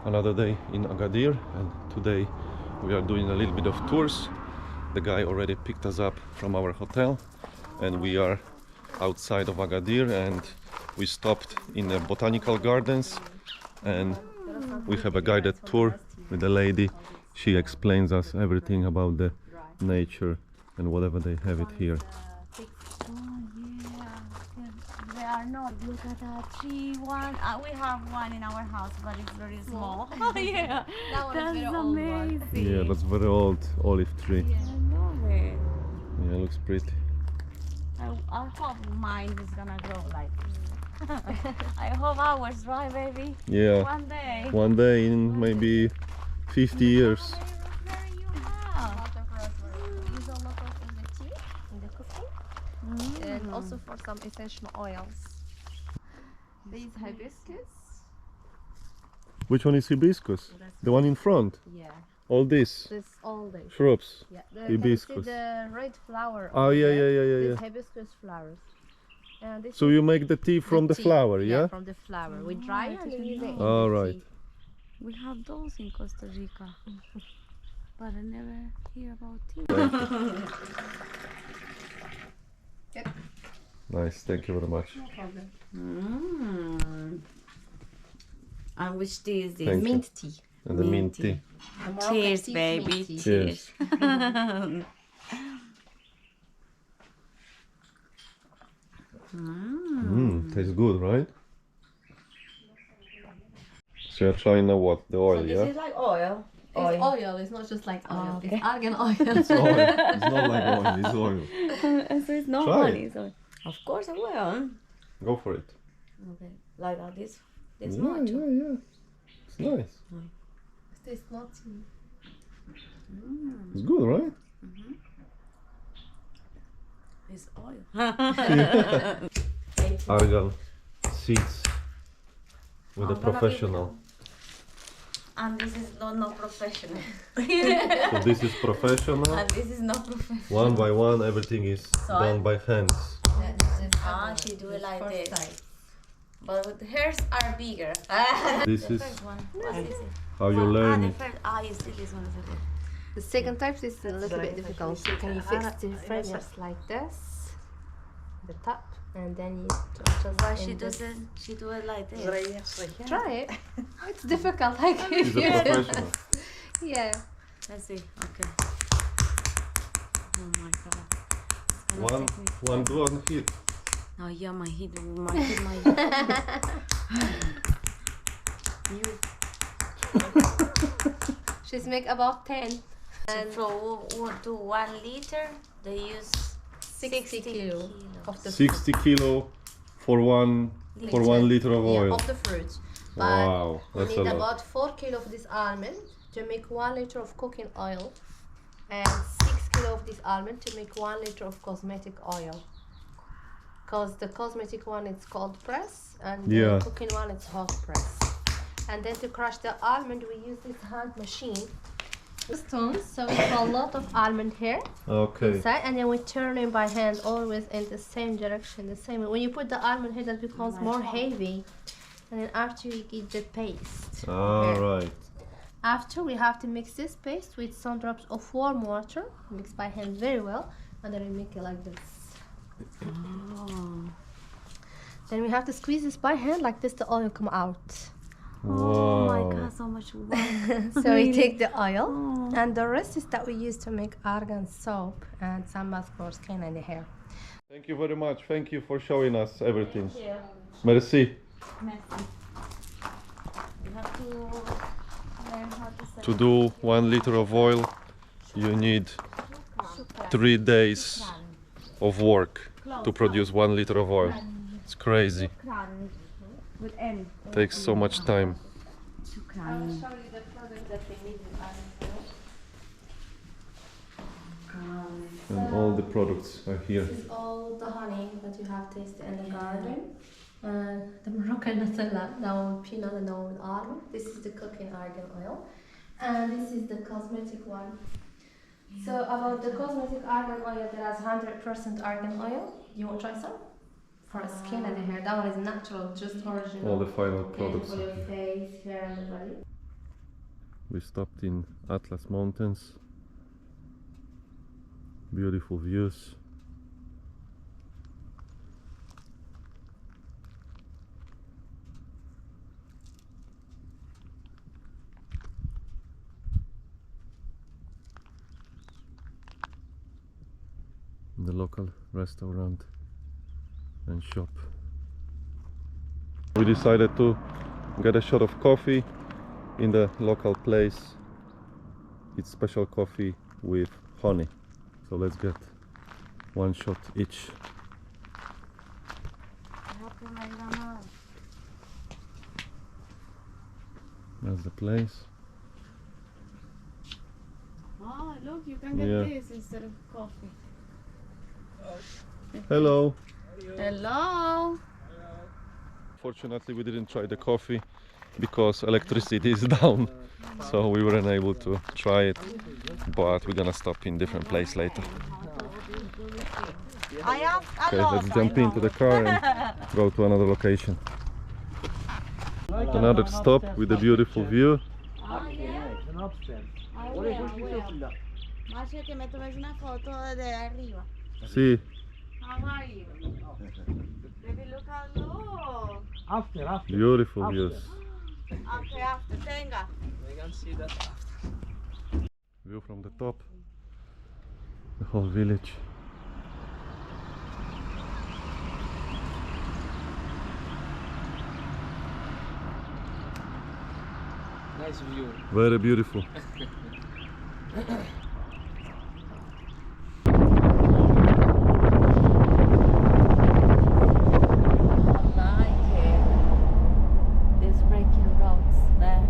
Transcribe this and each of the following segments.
Another day in Agadir, and today we are doing a little bit of tours. The guy already picked us up from our hotel and we are outside of Agadir, and we stopped in the botanical gardens and we have a guided tour with the lady. She explains us everything about the nature and whatever they have it here. They are not. Look at that tree. We have one in our house, but it's very small. Oh yeah, that's amazing. Yeah, that's very old olive tree. Yeah, I love it. Yeah, looks pretty. I hope mine is gonna grow like this. I hope ours, right, baby? Yeah. One day. One day in maybe 50 years. Very you have. Use a lot of in the tea, in the cooking, and also for some essential oils. These hibiscus. Which one is hibiscus? The one in front? Yeah. All this? This all day. Shrubs? Yeah. Hibiscus. The red flower. Oh yeah, yeah, yeah, yeah, This yeah. hibiscus flowers. This So you make the tea from the tea. flower, yeah? From the flower. We dry it and then use it. All right. We have those in Costa Rica, but I never hear about tea. Yep. Nice, thank you very much. No problem. And which tea is this? Thank you. Mint tea. And the mint tea. The Moroccan Cheers, tea is baby. mint tea. Cheers. Tastes good, right? So you're trying now what? The oil, yeah? This is like oil. It's oil. It's not just like oil. okay. It's argan oil. It's oil. It's not like oil, it's oil. So it's not Try honey. it. So of course I will. Go for it. Okay, like that. This Yeah, much. yeah, yeah. It's nice. It's not tea. It's good, right? It's oil. Argan seeds with a professional. And this is not professional. So this is professional. And this is not professional. One by one, everything is done by hands. Ah, she do it like this. But hers are bigger. This is What is it? how you learn it. You see this one is okay. The second type is a little bit difficult. So can you fix the fragrance like this, the top, and then you just. But she do it like this. Try it. It's difficult. Like She's a professional. yeah. Let's see. Okay. Oh my god. It's gonna take me- One hit. Oh yeah, my heat. She's make about 10. And to 1 liter, they use 60 kilo of the 60 kilo for one liter of oil. of the fruit. But Wow, we that's a need lot. about 4 kilo of this almond to make 1 liter of cooking oil, and 6 kilo of this almond to make 1 liter of cosmetic oil. Because the cosmetic one is cold press and Yeah. the cooking one is hot press. And then to crush the almond, we use this hand machine. Stones, so we put a lot of almond here Okay. inside, and then we turn it by hand always in the same direction, the same way. When you put the almond here, that becomes more heavy, and then after you get the paste. All right. After, we have to mix this paste with some drops of warm water, mix by hand very well, and then we make it like this. Then we have to squeeze this by hand like this, the oil come out. Oh my Wow. god, so much work. So we take the oil, and the rest is that we use to make argan soap and some mask for skin and the hair. Thank you very much. Thank you for showing us everything. Thank you. Merci. Merci. You have to learn how to say To do 1 liter of oil, you need 3 days of work to produce 1 liter of oil. It's crazy. with N. Takes so much time. Shukran. show you the product that we need in And all the products are here. This is all the honey that you have tasted in the garden. The Moroccan Nutella, now with peanut and now with almond. This is the cooking argan oil. And this is the cosmetic one. So about the cosmetic argan oil, there is 100% argan oil. You want to try some? For skin and the hair. That one is natural, just original. All the final Okay, products for are your here. face, hair and the body. We stopped in Atlas Mountains. Beautiful views. The local restaurant and shop. We decided to get a shot of coffee in the local place. It's special coffee with honey. So let's get one shot each. That's the place. Oh, look, you can get this instead of coffee. Hello. Hello. Fortunately, we didn't try the coffee because electricity is down, so we weren't able to try it. But we're gonna stop in different place later. I asked a Okay, lot, let's jump into the car and go to another location. Another stop with a beautiful view. Ah, yeah. I will. Masha, que me tomes una foto de arriba. See, How are you? Baby, look how low. After. beautiful views. After, tenga. We can see that after. View from the top. The whole village. Nice view. Very beautiful. There's breaking roads there.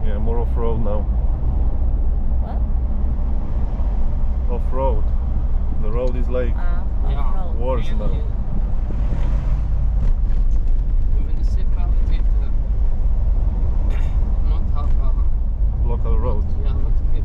Yeah, more off-road now. What? Off-road. The road is like Off-road. worse now. The municipality not have Local road. yeah, not give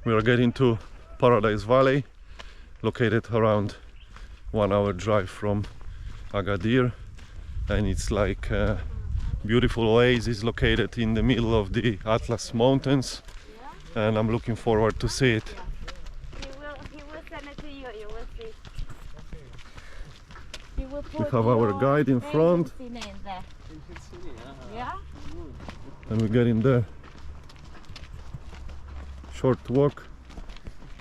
We are getting to Paradise Valley, located around 1 hour drive from Agadir, and it's like a beautiful oasis located in the middle of the Atlas Mountains, and I'm looking forward to see it. He will send it to you, you will see. He will We put have our your guide in front, agency name there. Yeah? and we get in there. Short walk,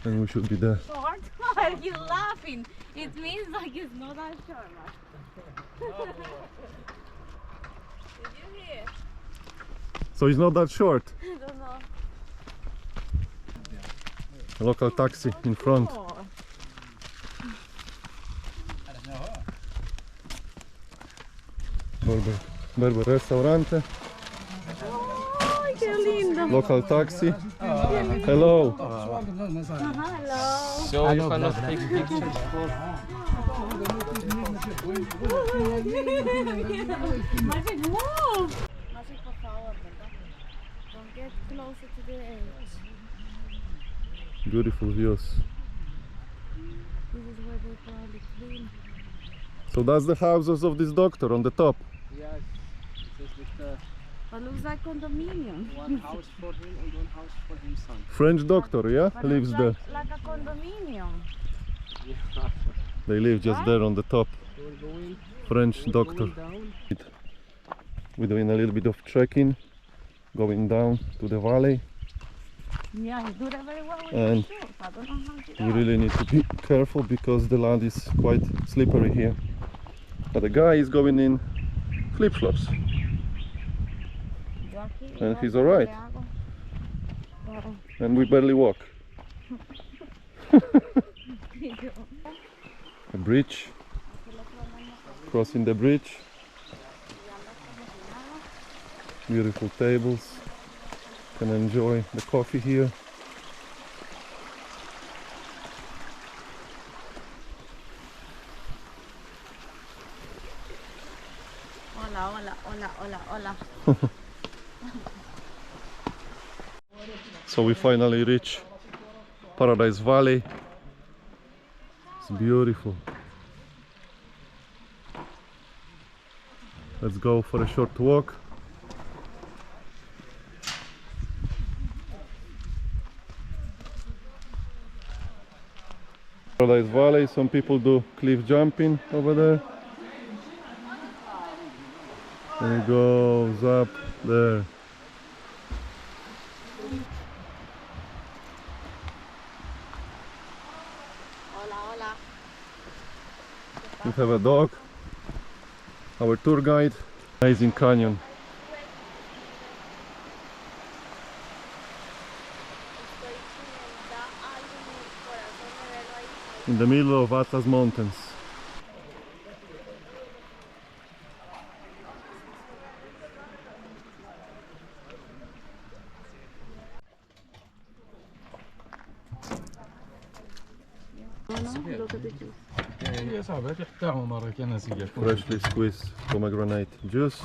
and we should be there. Short? Why are you laughing? It means like it's not that short. Did you hear? So it's not that short. I don't know. A local taxi in front. Berber restaurante. Ay, qué lindo. Local taxi. Hello. Hello. So you cannot take pictures for Magic, move! Magic, por favor, ¿verdad? Don't get closer to the edge. Beautiful views. This is where they probably clean. So that's the houses of this doctor on the top. yes. This is the But looks like condominium. one house for him and one house for his son. French doctor, yeah, But lives looks there. like a condominium. Yeah. They live just there on the top. We're going French doctor. down. We're doing a little bit of trekking, going down to the valley. Yeah, you do that very well with And your shoes. I don't know how to do we that. really need to be careful because the land is quite slippery here. But the guy is going in flip-flops. Yo aquí, And yo he's aquí alright. le hago. Pero- And we barely walk. A bridge. Crossing the bridge. Beautiful tables. Can enjoy the coffee here. Hola, hola, hola, hola, hola. So we finally reach Paradise Valley. It's beautiful. Let's go for a short walk. Paradise Valley, some people do cliff jumping over there. And it goes up there. We have a dog, our tour guide. Amazing canyon. In the middle of Atlas Mountains. Freshly squeezed pomegranate juice.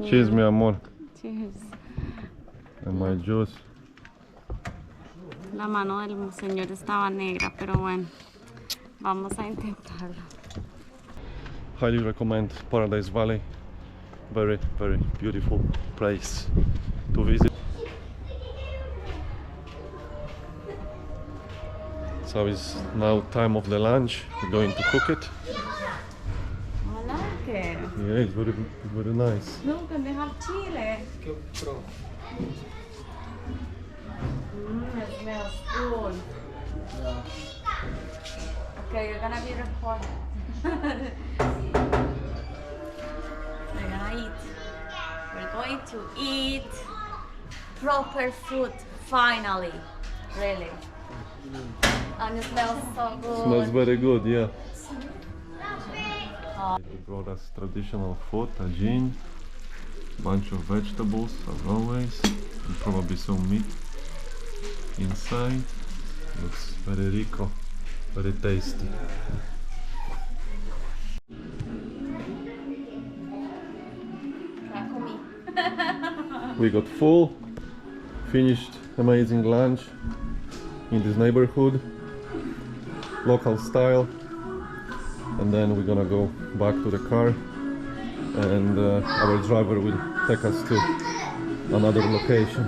Cheers, mi amor. Cheers. And my juice. La mano del señor estaba negra, pero bueno, vamos a intentarlo. Highly recommend Paradise Valley. Very, very beautiful place to visit. So it's now time of the lunch. We're going to cook it. I like it. Yeah, it's very, very nice. Look, and they have chile. It smells good. Okay, you're gonna be recorded. We're gonna eat. We're going to eat proper food, finally. Really. And it smells so good. Smells very good, yeah. They brought us traditional food, tagine, bunch of vegetables as always, and probably some meat inside. Looks very rico, very tasty. We got full, finished amazing lunch in this neighborhood, local style, and then we're gonna go back to the car, and our driver will take us to another location.